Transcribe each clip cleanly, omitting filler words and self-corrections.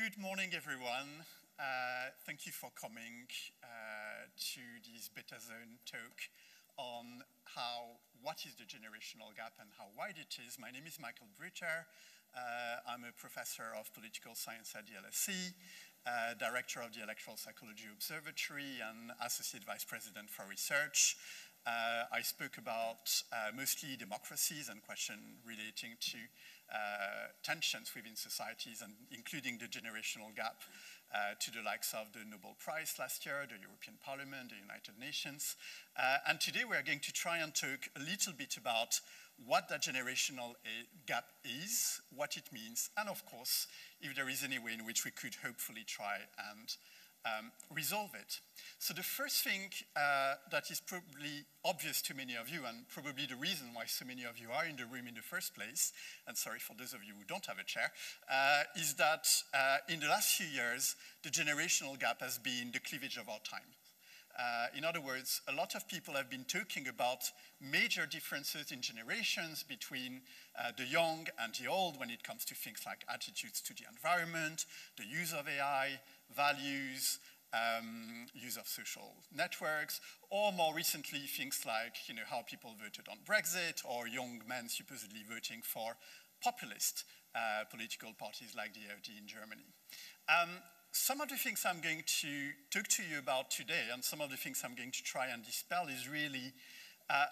Good morning, everyone. Thank you for coming to this Beta Zone talk on what is the generational gap and how wide it is. My name is Michael Brutter. I'm a professor of political science at the LSE, director of the Electoral Psychology Observatory, and associate vice president for research. I spoke about mostly democracies and questions relating to tensions within societies, and including the generational gap to the likes of the Nobel Prize last year, the European Parliament, the United Nations. And today we are going to try and talk a little bit about what that generational gap is, what it means, and of course, if there is any way in which we could hopefully try and resolve it. So the first thing that is probably obvious to many of you, and probably the reason why so many of you are in the room in the first place, and sorry for those of you who don't have a chair, is that in the last few years, the generational gap has been the cleavage of our time. In other words, a lot of people have been talking about major differences in generations between the young and the old when it comes to things like attitudes to the environment, the use of AI, values, use of social networks, or more recently things like how people voted on Brexit, or young men supposedly voting for populist political parties like the AfD in Germany. Some of the things I'm going to talk to you about today, and some of the things I'm going to try and dispel, is really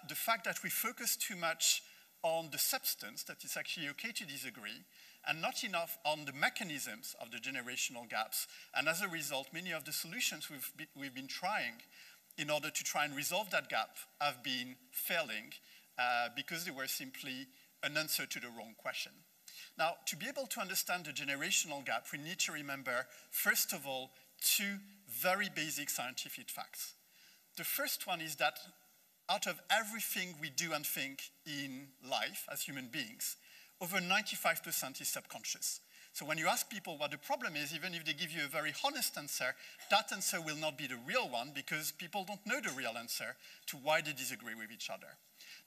the fact that we focus too much on the substance, that it's actually okay to disagree, and not enough on the mechanisms of the generational gaps. And as a result, many of the solutions we've been trying in order to try and resolve that gap have been failing because they were simply an answer to the wrong question. Now, to be able to understand the generational gap, we need to remember, first of all, two very basic scientific facts. The first one is that out of everything we do and think in life as human beings, over 95% is subconscious. So when you ask people what the problem is, even if they give you a very honest answer, that answer will not be the real one because people don't know the real answer to why they disagree with each other.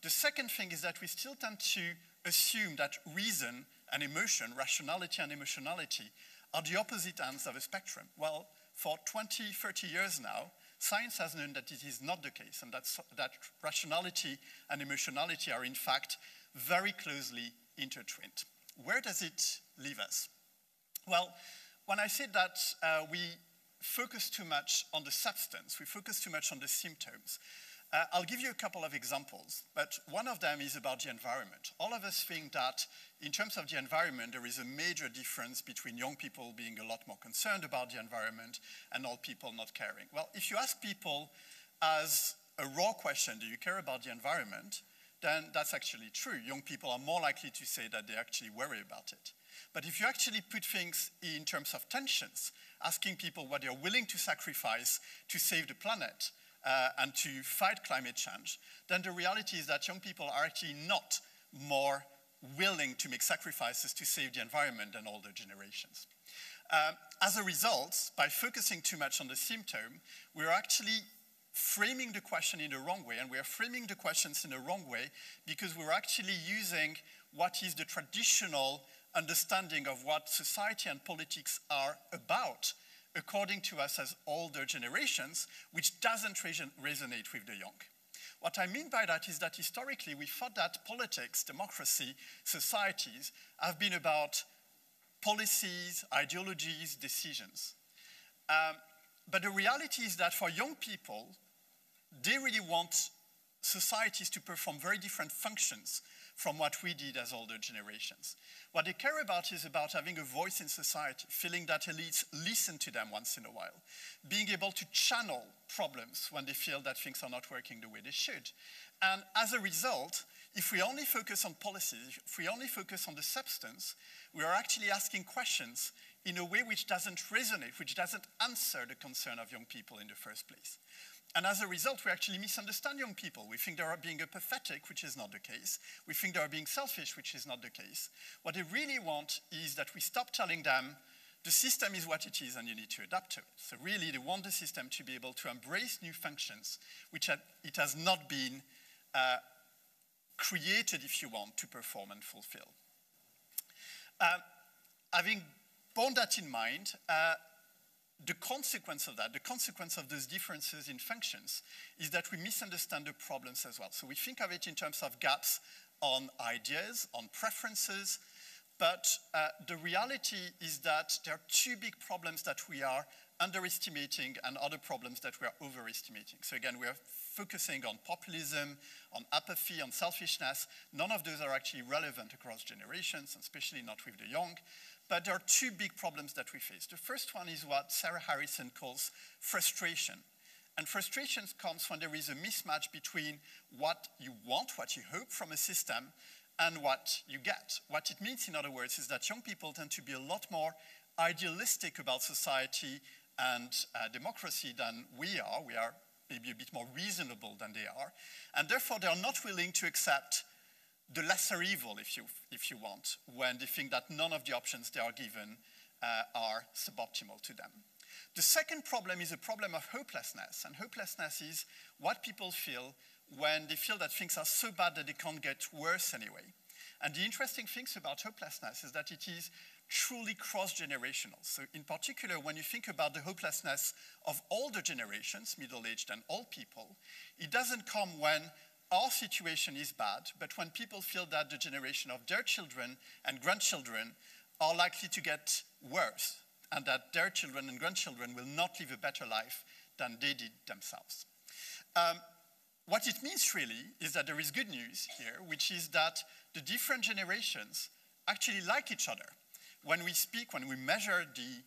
The second thing is that we still tend to assume that reason and emotion, rationality and emotionality, are the opposite ends of a spectrum. Well, for 20, 30 years now, science has known that it is not the case, and that rationality and emotionality are in fact very closely intertwined. Where does it leave us? Well, when I said that we focus too much on the substance, we focus too much on the symptoms, I'll give you a couple of examples, but one of them is about the environment. All of us think that in terms of the environment, there is a major difference between young people being a lot more concerned about the environment and old people not caring. Well, if you ask people as a raw question, do you care about the environment? Then that's actually true. Young people are more likely to say that they actually worry about it. But if you actually put things in terms of tensions, asking people what they're willing to sacrifice to save the planet, and to fight climate change, then the reality is that young people are actually not more willing to make sacrifices to save the environment than older generations. As a result, by focusing too much on the symptom, we're actually framing the question in the wrong way, and we are framing the questions in the wrong way because we're actually using what is the traditional understanding of what society and politics are about, according to us as older generations, which doesn't resonate with the young. What I mean by that is that historically we thought that politics, democracy, societies have been about policies, ideologies, decisions. But the reality is that for young people, they really want societies to perform very different functions from what we did as older generations. What they care about is about having a voice in society, feeling that elites listen to them once in a while, being able to channel problems when they feel that things are not working the way they should. And as a result, if we only focus on policies, if we only focus on the substance, we are actually asking questions in a way which doesn't resonate, which doesn't answer the concern of young people in the first place. And as a result, we actually misunderstand young people. We think they are being apathetic, which is not the case. We think they are being selfish, which is not the case. What they really want is that we stop telling them the system is what it is and you need to adapt to it. So really, they want the system to be able to embrace new functions, which it has not been created, if you want, to perform and fulfill. Having borne that in mind, the consequence of that, the consequence of those differences in functions, is that we misunderstand the problems as well. So we think of it in terms of gaps on ideas, on preferences, but the reality is that there are two big problems that we are underestimating and other problems that we are overestimating. So again, we are focusing on populism, on apathy, on selfishness. None of those are actually relevant across generations, especially not with the young. But there are two big problems that we face. The first one is what Sarah Harrison calls frustration. And frustration comes when there is a mismatch between what you want, what you hope from a system, and what you get. What it means, in other words, is that young people tend to be a lot more idealistic about society and democracy than we are. We are maybe a bit more reasonable than they are. And therefore, they are not willing to accept the lesser evil, if you want, when they think that none of the options they are given are suboptimal to them. The second problem is a problem of hopelessness. And hopelessness is what people feel when they feel that things are so bad that they can't get worse anyway. And the interesting things about hopelessness is that it is truly cross-generational. So in particular, when you think about the hopelessness of older generations, middle-aged and old people, it doesn't come when our situation is bad, but when people feel that the generation of their children and grandchildren are likely to get worse, and that their children and grandchildren will not live a better life than they did themselves. What it means really is that there is good news here, which is that the different generations actually like each other. When we speak, when we measure the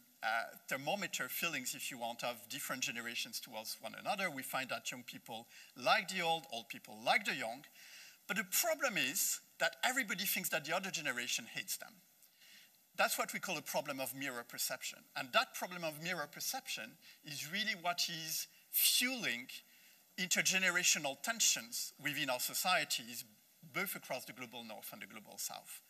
thermometer feelings, if you want, of different generations towards one another, we find that young people like the old people like the young. But the problem is that everybody thinks that the other generation hates them. That's what we call a problem of mirror perception. And that problem of mirror perception is really what is fueling intergenerational tensions within our societies, both across the global north and the global south.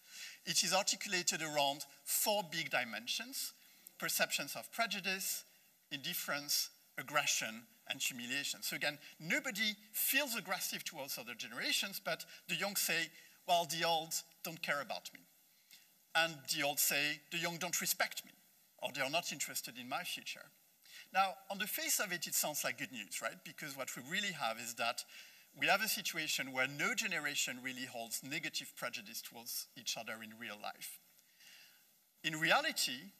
It is articulated around 4 big dimensions: perceptions of prejudice, indifference, aggression, and humiliation. So again, nobody feels aggressive towards other generations, but the young say, well, the old don't care about me. And the old say, the young don't respect me, or they are not interested in my future. Now, on the face of it, it sounds like good news, right? Because what we really have is that we have a situation where no generation really holds negative prejudice towards each other in real life. In reality,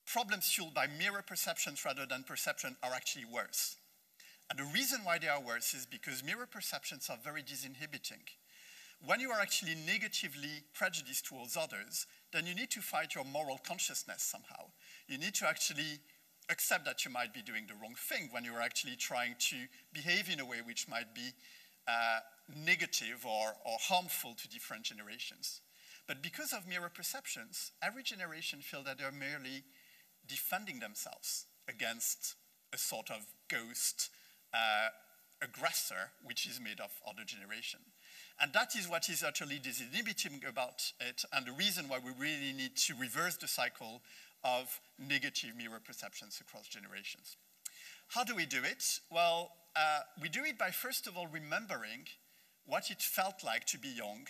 problems fueled by mirror perceptions rather than perception are actually worse. And the reason why they are worse is because mirror perceptions are very disinhibiting. When you are actually negatively prejudiced towards others, then you need to fight your moral consciousness somehow. You need to actually accept that you might be doing the wrong thing when you're actually trying to behave in a way which might be negative or harmful to different generations. But because of mirror perceptions, every generation feels that they're merely defending themselves against a sort of ghost aggressor, which is made of other generation. And that is what is utterly disinhibiting about it, and the reason why we really need to reverse the cycle of negative mirror perceptions across generations. How do we do it? Well, we do it by, first of all, remembering what it felt like to be young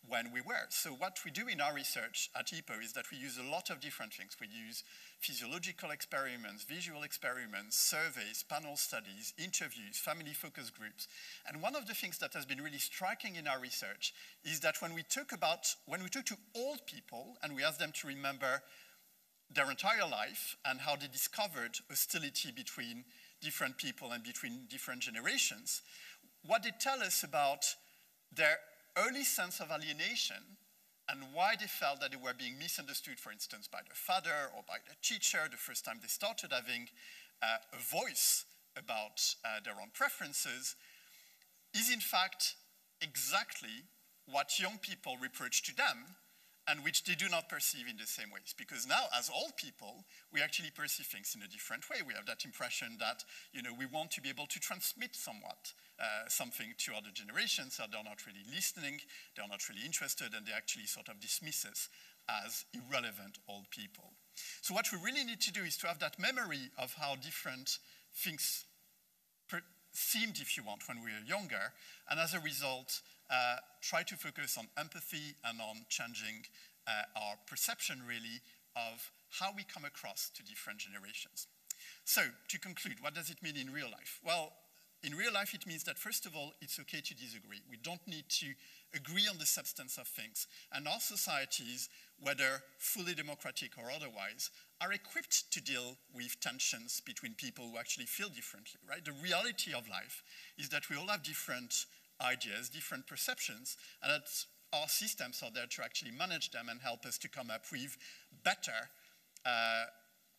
when we were. So what we do in our research at EPO is that we use a lot of different things. We use physiological experiments, visual experiments, surveys, panel studies, interviews, family focus groups. And one of the things that has been really striking in our research is that when we talk to old people and we ask them to remember their entire life and how they discovered hostility between different people and between different generations, what they tell us about their early sense of alienation and why they felt that they were being misunderstood, for instance, by their father or by their teacher the first time they started having a voice about their own preferences, is in fact exactly what young people reproach to them and which they do not perceive in the same ways. Because now, as old people, we actually perceive things in a different way. We have that impression that, we want to be able to transmit something to other generations, so they're not really listening, they're not really interested, and they actually sort of dismiss us as irrelevant old people. So what we really need to do is to have that memory of how different things seemed, if you want, when we were younger, and as a result, try to focus on empathy and on changing our perception, really, of how we come across to different generations. So, to conclude, what does it mean in real life? Well, in real life, it means that, first of all, it's okay to disagree. We don't need to agree on the substance of things. And our societies, whether fully democratic or otherwise, are equipped to deal with tensions between people who actually feel differently, right? The reality of life is that we all have different ideas, different perceptions, and that our systems are there to actually manage them and help us to come up with better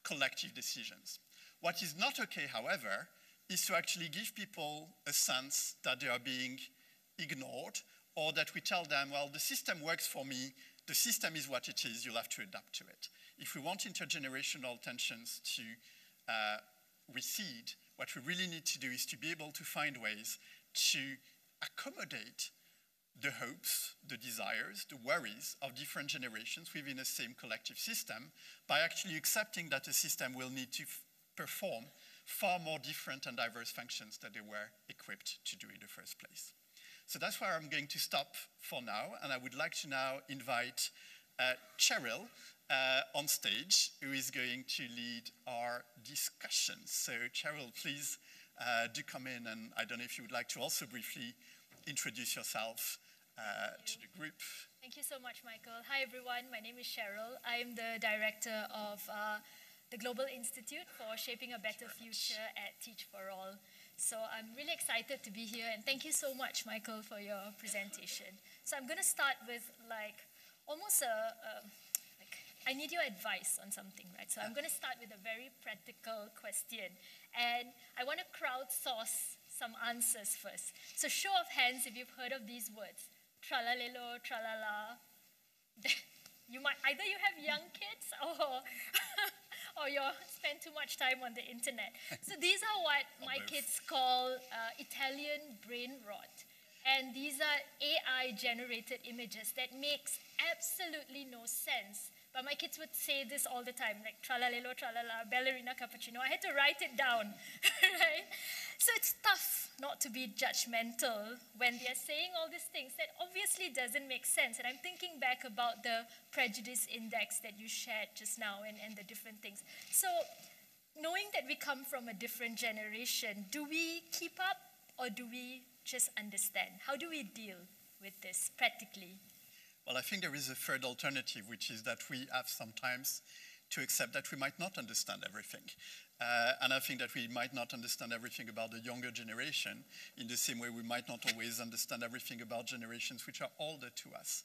collective decisions. What is not okay, however, is to actually give people a sense that they are being ignored, or that we tell them, well, the system works for me, the system is what it is, you'll have to adapt to it. If we want intergenerational tensions to recede, what we really need to do is to be able to find ways to accommodate the hopes, the desires, the worries of different generations within the same collective system by actually accepting that the system will need to perform far more different and diverse functions than they were equipped to do in the first place. So that's where I'm going to stop for now, and I would like to now invite Cheryl on stage, who is going to lead our discussion. So Cheryl, please do come in, and I don't know if you would like to also briefly introduce yourself to the group. Thank you so much, Michael. Hi everyone, my name is Cheryl. I'm the director of the Global Institute for Shaping a Better Future at Teach for All. So I'm really excited to be here, and thank you so much, Michael, for your presentation. So I'm going to start with almost I need your advice on something, right? So I'm going to start with a very practical question, and I want to crowdsource some answers first. So show of hands if you've heard of these words. Tralalelo, tralala. You might, either you have young kids or you spend too much time on the internet. So these are what my kids call Italian brain rot. And these are AI-generated images that makes absolutely no sense. But my kids would say this all the time, like tralalelo, tralala, ballerina cappuccino. I had to write it down, right? So it's tough not to be judgmental when they're saying all these things that obviously doesn't make sense. And I'm thinking back about the prejudice index that you shared just now and the different things. So knowing that we come from a different generation, do we keep up or do we just understand? How do we deal with this practically? Well, I think there is a third alternative, which is that we have sometimes to accept that we might not understand everything. And I think that we might not understand everything about the younger generation in the same way we might not always understand everything about generations which are older to us.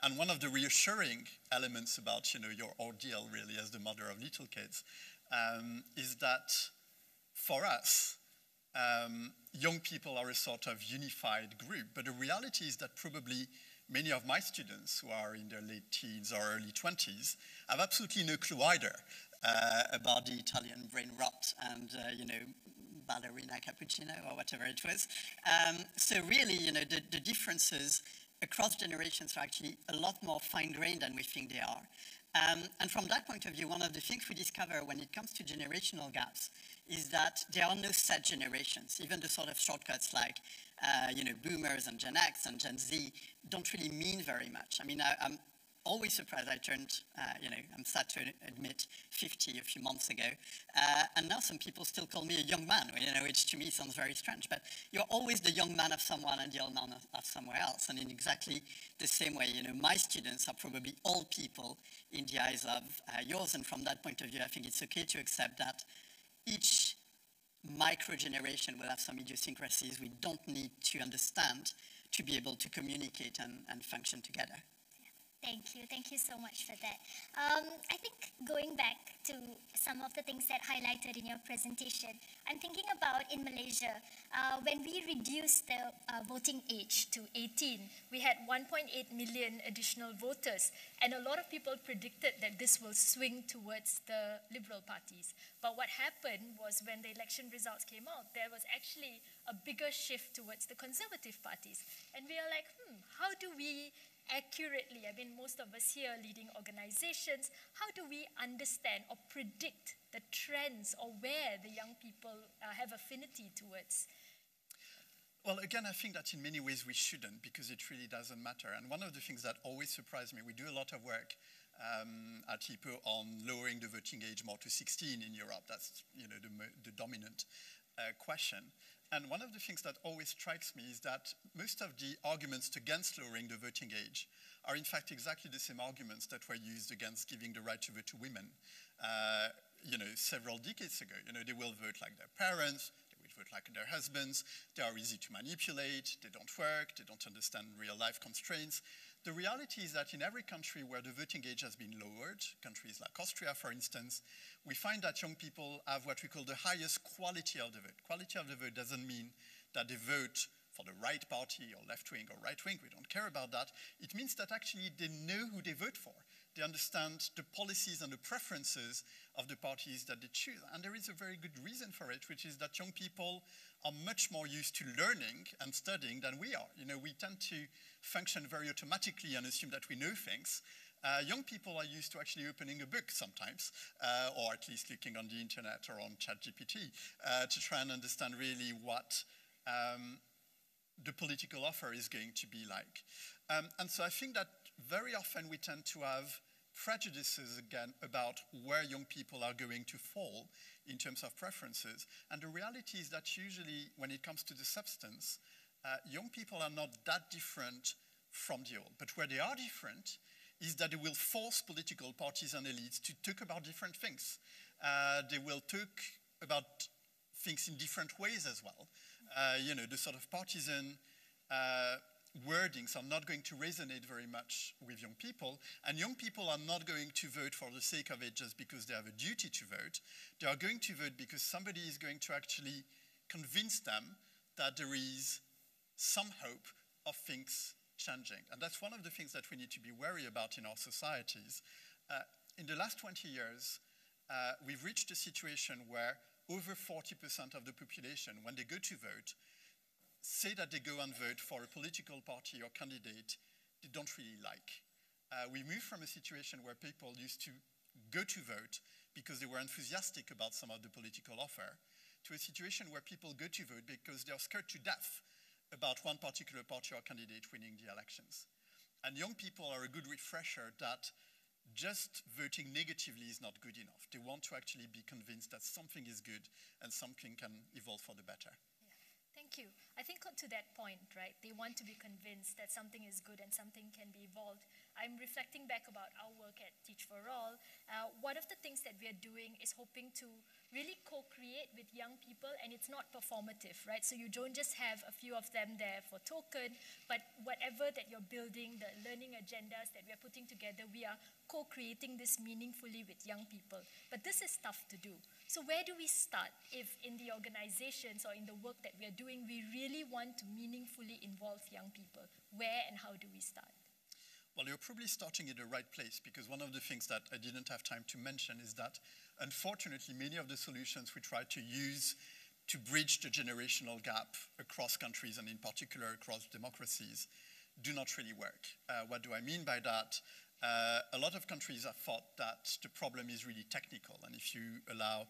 And one of the reassuring elements about your ordeal, really, as the mother of little kids, is that for us, young people are a sort of unified group. But the reality is that probably many of my students who are in their late teens or early 20s have absolutely no clue either about the Italian brain rot and, ballerina cappuccino or whatever it was. So really, the differences across generations are actually a lot more fine-grained than we think they are. And from that point of view, one of the things we discover when it comes to generational gaps is that there are no set generations. Even the sort of shortcuts like, boomers and Gen X and Gen Z don't really mean very much. I mean, I'm always surprised. I turned, I'm sad to admit, 50 a few months ago. And now some people still call me a young man, which to me sounds very strange. But you're always the young man of someone and the old man of somewhere else. And in exactly the same way, my students are probably old people in the eyes of yours. And from that point of view, I think it's okay to accept that each micro-generation will have some idiosyncrasies we don't need to understand to be able to communicate and function together. Thank you so much for that. I think going back to some of the things that highlighted in your presentation, I'm thinking about in Malaysia, when we reduced the voting age to 18, we had 1.8 million additional voters, and a lot of people predicted that this will swing towards the liberal parties. But what happened was when the election results came out, there was actually a bigger shift towards the conservative parties. And we are like, how do we accurately, I mean, most of us here leading organizations, how do we understand or predict the trends or where the young people have affinity towards? Well, again, I think that in many ways we shouldn't, because it really doesn't matter. And one of the things that always surprised me, we do a lot of work at HIPPO on lowering the voting age more to 16 in Europe. That's the dominant question. And one of the things that always strikes me is that most of the arguments against lowering the voting age are in fact exactly the same arguments that were used against giving the right to vote to women several decades ago. They will vote like their parents, they will vote like their husbands, they are easy to manipulate, they don't work, they don't understand real life constraints. The reality is that in every country where the voting age has been lowered, countries like Austria, for instance, we find that young people have what we call the highest quality of the vote. Quality of the vote doesn't mean that they vote for the right party or left wing or right wing. We don't care about that. It means that actually they know who they vote for. They understand the policies and the preferences of the parties that they choose. And there is a very good reason for it, which is that young people are much more used to learning and studying than we are. We tend to function very automatically and assume that we know things. Young people are used to actually opening a book sometimes, or at least looking on the internet or on ChatGPT to try and understand really what the political offer is going to be like. And so I think that very often we tend to have prejudices again about where young people are going to fall in terms of preferences. And the reality is that usually when it comes to the substance, young people are not that different from the old. But where they are different is that they will force political parties and elites to talk about different things. They will talk about things in different ways as well. The sort of partisan wordings are not going to resonate very much with young people, and young people are not going to vote for the sake of it just because they have a duty to vote. They are going to vote because somebody is going to actually convince them that there is some hope of things changing. And that's one of the things that we need to be wary about in our societies. In the last 20 years, we've reached a situation where over 40% of the population, when they go to vote, say that they go and vote for a political party or candidate they don't really like. We moved from a situation where people used to go to vote because they were enthusiastic about some of the political offer to a situation where people go to vote because they are scared to death about one particular party or candidate winning the elections. And young people are a good refresher that just voting negatively is not good enough. They want to actually be convinced that something is good and something can evolve for the better. Thank you. I think to that point, right, they want to be convinced that something is good and something can be evolved. I'm reflecting back about our work at Teach for All. One of the things that we are doing is hoping to really co-create with young people, and it's not performative, right? So you don't just have a few of them there for token, but whatever that you're building, the learning agendas that we are putting together, we are co-creating this meaningfully with young people. But this is tough to do. So where do we start if in the organizations or in the work that we are doing, we really want to meaningfully involve young people? Where and how do we start? Well, you're probably starting in the right place, because one of the things that I didn't have time to mention is that, unfortunately, many of the solutions we try to use to bridge the generational gap across countries and in particular across democracies do not really work. What do I mean by that? A lot of countries have thought that the problem is really technical, and if you allow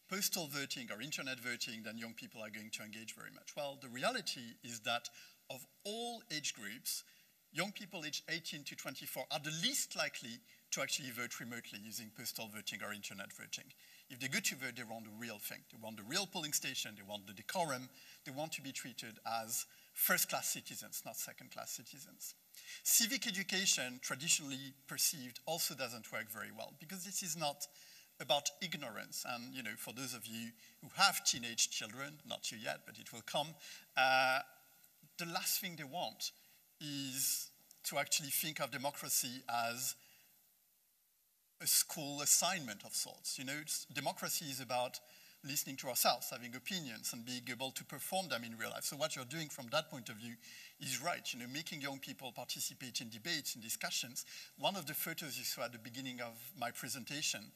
postal voting or internet voting, then young people are going to engage very much. Well, the reality is that of all age groups, young people aged 18 to 24 are the least likely to actually vote remotely using postal voting or internet voting. If they go to vote, they want the real thing. They want the real polling station, they want the decorum, they want to be treated as first-class citizens, not second-class citizens. Civic education, traditionally perceived, also doesn't work very well, because this is not about ignorance. And for those of you who have teenage children, not you yet, but it will come, the last thing they want is to actually think of democracy as a school assignment of sorts. Democracy is about listening to ourselves, having opinions, and being able to perform them in real life. So what you're doing from that point of view is right, making young people participate in debates, in discussions. One of the photos you saw at the beginning of my presentation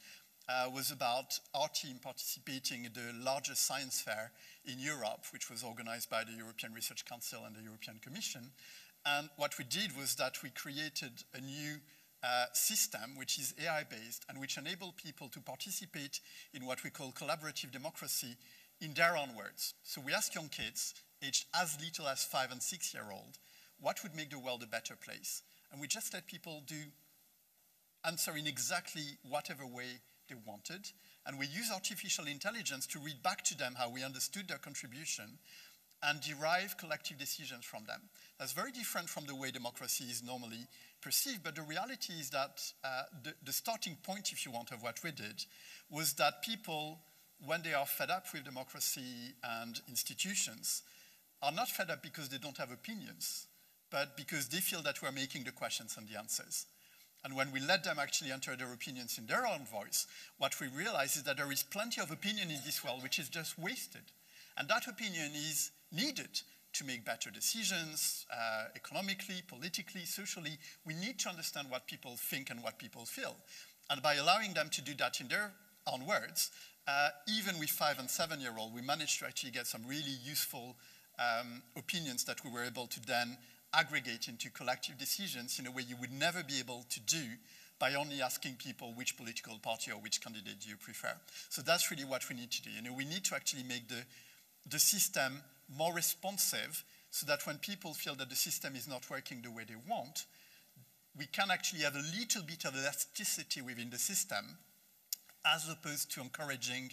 was about our team participating in the largest science fair in Europe, which was organized by the European Research Council and the European Commission. And what we did was that we created a new system which is AI-based and which enabled people to participate in what we call collaborative democracy in their own words. So we ask young kids, aged as little as 5 and 6 year old, what would make the world a better place? And we just let people do answer in exactly whatever way they wanted. And we use artificial intelligence to read back to them how we understood their contribution and derive collective decisions from them. That's very different from the way democracy is normally perceived, but the reality is that the starting point, if you want, of what we did was that people, when they are fed up with democracy and institutions, are not fed up because they don't have opinions, but because they feel that we're making the questions and the answers. And when we let them actually enter their opinions in their own voice, what we realize is that there is plenty of opinion in this world which is just wasted. And that opinion is needed to make better decisions, economically, politically, socially. We need to understand what people think and what people feel. And by allowing them to do that in their own words, even with 5- and 7-year-olds, we managed to actually get some really useful opinions that we were able to then aggregate into collective decisions in a way you would never be able to do by only asking people which political party or which candidate do you prefer. So that's really what we need to do. We need to actually make the system more responsive so that when people feel that the system is not working the way they want, we can actually have a little bit of elasticity within the system as opposed to encouraging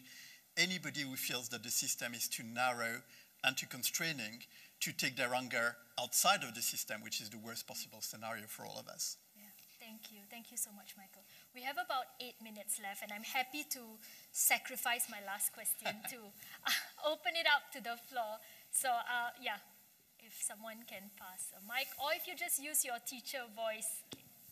anybody who feels that the system is too narrow and too constraining to take their anger outside of the system, which is the worst possible scenario for all of us. Yeah, thank you. Thank you so much, Michael. We have about 8 minutes left, and I'm happy to sacrifice my last question to open it up to the floor. So, yeah, if someone can pass a mic, or if you just use your teacher voice,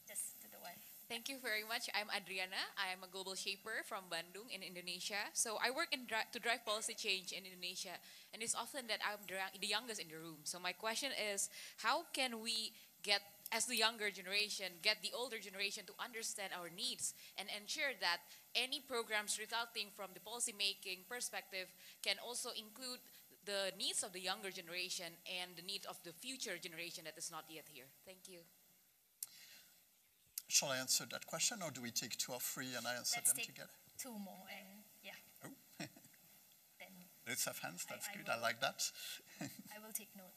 just to the one. Thank you very much. I'm Adriana. I'm a global shaper from Bandung in Indonesia. So I work to drive policy change in Indonesia, and it's often that I'm the youngest in the room. So my question is, how can we get, as the younger generation, get the older generation to understand our needs and ensure that any programs resulting from the policy-making perspective can also include the needs of the younger generation and the needs of the future generation that is not yet here? Thank you. Shall I answer that question, or do we take 2 or 3 and I answer them together? Let's take 2 more, and yeah. Oh. Then let's have hands, that's good, I like that. I will take note.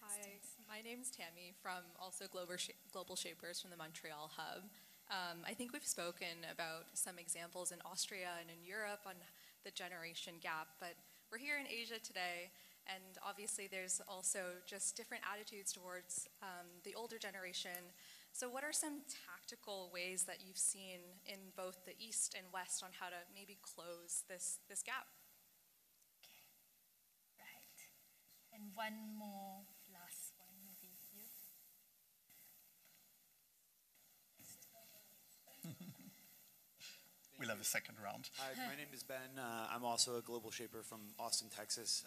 Hi, my name's Tammy from also Global Shapers from the Montreal Hub. I think we've spoken about some examples in Austria and in Europe on the generation gap, but we're here in Asia today, and obviously there's also just different attitudes towards the older generation. So what are some tactical ways that you've seen in both the East and West on how to maybe close this gap? Okay, right. And one more, last one, maybe you. We'll have a second round. Hi, my name is Ben. I'm also a global shaper from Austin, Texas.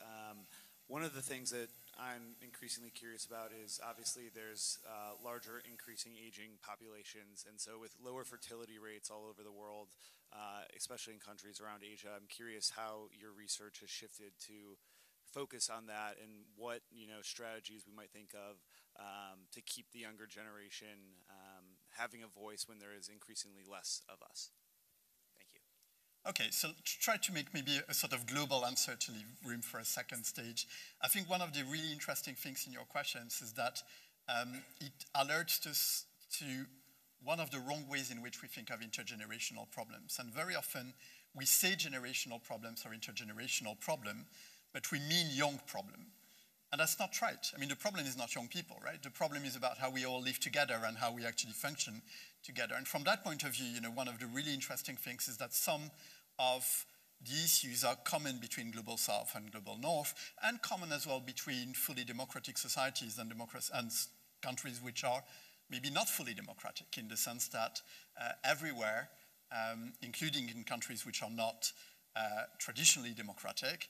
One of the things that I'm increasingly curious about is obviously there's larger increasing aging populations, and so with lower fertility rates all over the world, especially in countries around Asia, I'm curious how your research has shifted to focus on that and what strategies we might think of to keep the younger generation having a voice when there is increasingly less of us. Thank you. Okay, so to try to make maybe a sort of global answer to leave room for a second stage, I think one of the really interesting things in your questions is that it alerts us to one of the wrong ways in which we think of intergenerational problems. And very often we say generational problems are intergenerational problem, but we mean young problem. And that's not right. I mean, the problem is not young people, right? The problem is about how we all live together and how we actually function together. And from that point of view, one of the really interesting things is that some of the issues are common between Global South and Global North, and common as well between fully democratic societies and countries which are maybe not fully democratic, in the sense that everywhere, including in countries which are not traditionally democratic,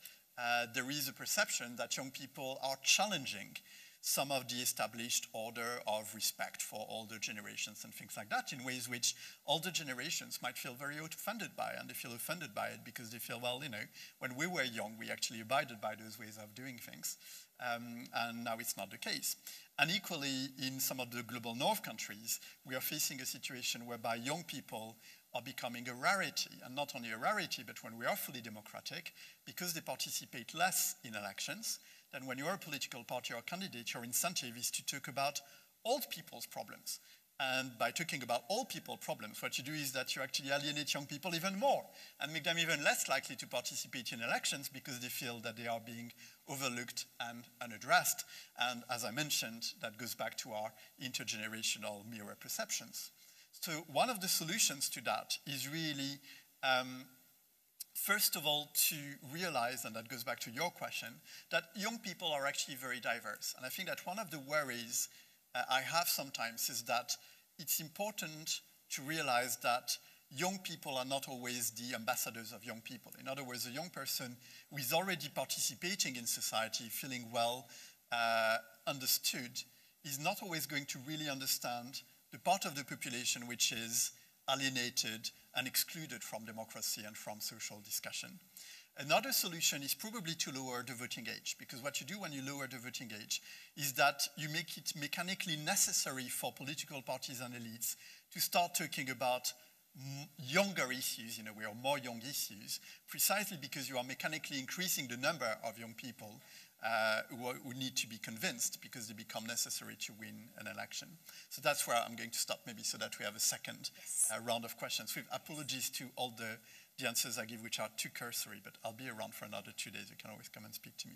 there is a perception that young people are challenging some of the established order of respect for older generations and things like that, in ways which older generations might feel very offended by, and they feel offended by it because they feel, well, when we were young, we actually abided by those ways of doing things, and now it's not the case. And equally, in some of the Global North countries, we are facing a situation whereby young people are becoming a rarity, and not only a rarity, but when we are fully democratic, because they participate less in elections, then when you are a political party or candidate, your incentive is to talk about old people's problems. And by talking about all people problems, what you do is that you actually alienate young people even more and make them even less likely to participate in elections because they feel that they are being overlooked and unaddressed. And as I mentioned, that goes back to our intergenerational mirror perceptions. So one of the solutions to that is really, first of all, to realize, and that goes back to your question, that young people are actually very diverse. And I think that one of the worries I have sometimes is that it's important to realize that young people are not always the ambassadors of young people. In other words, a young person who is already participating in society, feeling well understood, is not always going to really understand the part of the population which is alienated and excluded from democracy and from social discussion. Another solution is probably to lower the voting age, because what you do when you lower the voting age is that you make it mechanically necessary for political parties and elites to start talking about younger issues, in a way, or more young issues, precisely because you are mechanically increasing the number of young people who need to be convinced because they become necessary to win an election. So that's where I'm going to stop, maybe, so that we have a second round of questions. With apologies to all the answers I give, which are too cursory, but I'll be around for another 2 days. You can always come and speak to me.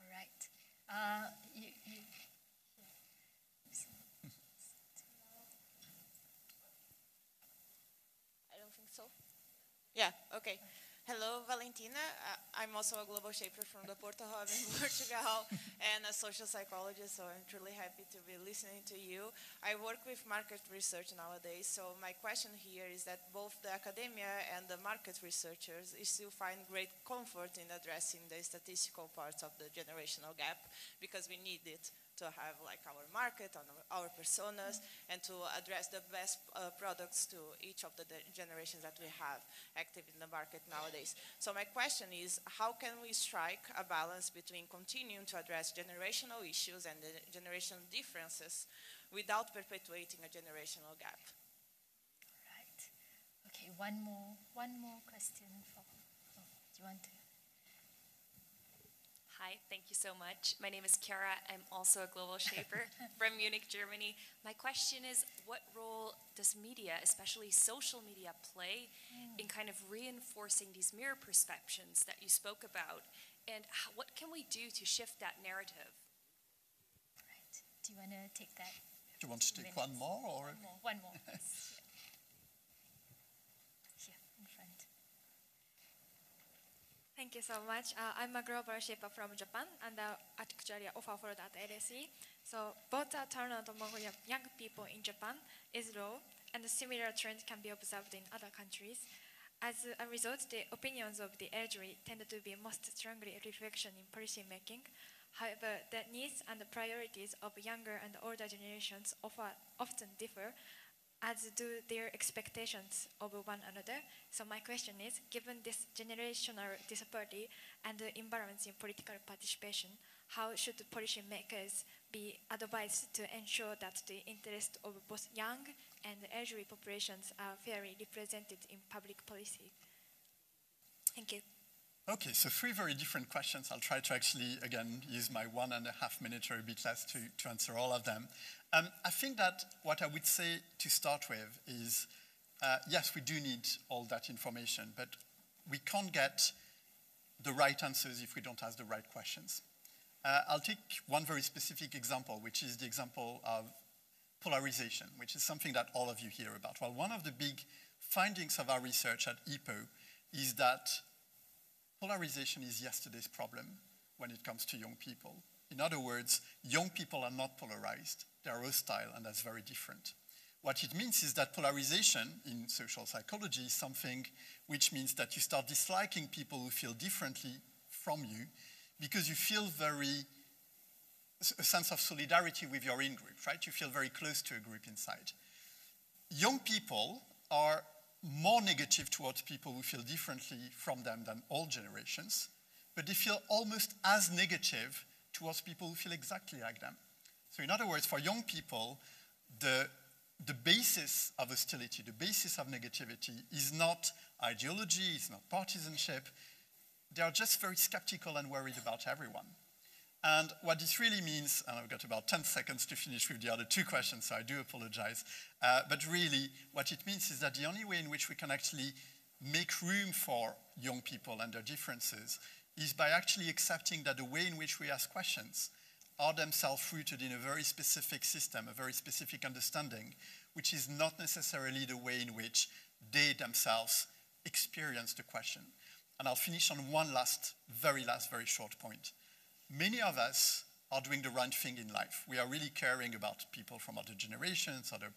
All right. I don't think so. Yeah, okay. Hello, Valentina. I'm also a global shaper from the Porto Hub in Portugal and a social psychologist, so I'm truly happy to be listening to you. I work with market research nowadays, so my question here is that both the academia and the market researchers still find great comfort in addressing the statistical parts of the generational gap because we need it to have like our market, our personas, and to address the best products to each of the generations that we have active in the market nowadays. So my question is, how can we strike a balance between continuing to address generational issues and the generational differences without perpetuating a generational gap? Right. Okay, one more question for, do you want to? Hi, thank you so much. My name is Cara. I'm also a global shaper from Munich, Germany. My question is, what role does media, especially social media, play in kind of reinforcing these mirror perceptions that you spoke about? And what can we do to shift that narrative? Right. Do you want to take that? Do you want to take one more? Or? One more. Yes. Here, in front. Thank you so much. I'm a global shaper from Japan and actually offer at LSE. So both the turnout among young people in Japan is low, and similar trends can be observed in other countries. As a result, the opinions of the elderly tend to be most strongly reflection in policy making. However, the needs and the priorities of younger and older generations often differ, as do their expectations of one another. So my question is, given this generational disparity and the imbalance in political participation, how should policymakers be advised to ensure that the interests of both young and elderly populations are fairly represented in public policy? Thank you. Okay, so 3 very different questions. I'll try to actually, again, use my 1.5 minutes or a bit less to answer all of them. I think that what I would say to start with is, yes, we do need all that information, but we can't get the right answers if we don't ask the right questions. I'll take one very specific example, which is the example of polarization, which is something that all of you hear about. Well, one of the big findings of our research at EPO is that polarization is yesterday's problem when it comes to young people. In other words, young people are not polarized, they are hostile, and that's very different. What it means is that polarization in social psychology is something which means that you start disliking people who feel differently from you because you feel a sense of solidarity with your in-group, right? You feel very close to a group inside. Young people are more negative towards people who feel differently from them than all generations, but they feel almost as negative towards people who feel exactly like them. So in other words, for young people, the basis of hostility, the basis of negativity is not ideology, it's not partisanship. They are just very skeptical and worried about everyone. And what this really means, and I've got about 10 seconds to finish with the other two questions, so I do apologize. But really, what it means is that the only way in which we can actually make room for young people and their differences is by actually accepting that the way in which we ask questions are themselves rooted in a very specific system, a very specific understanding, which is not necessarily the way in which they themselves experience the question. And I'll finish on one very short point. Many of us are doing the right thing in life. We are really caring about people from other generations, other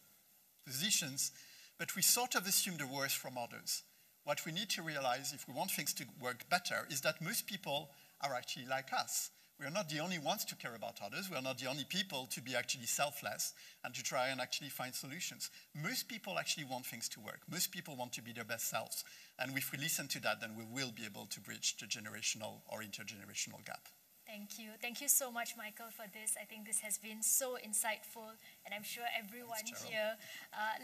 positions, but we sort of assume the worst from others. What we need to realize, if we want things to work better, is that most people are actually like us. We are not the only ones to care about others. We are not the only people to be actually selfless and to try and actually find solutions. Most people actually want things to work. Most people want to be their best selves. And if we listen to that, then we will be able to bridge the generational or intergenerational gap. Thank you. Thank you so much, Michael, for this. I think this has been so insightful, and I'm sure everyone here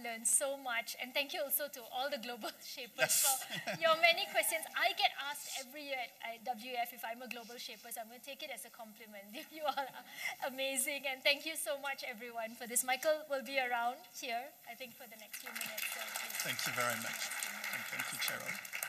learned so much. And thank you also to all the global shapers for your many questions. I get asked every year at WF if I'm a global shaper, so I'm going to take it as a compliment. You all are amazing, and thank you so much, everyone, for this. Michael will be around here, I think, for the next few minutes. So thank you very much. And thank you, Cheryl.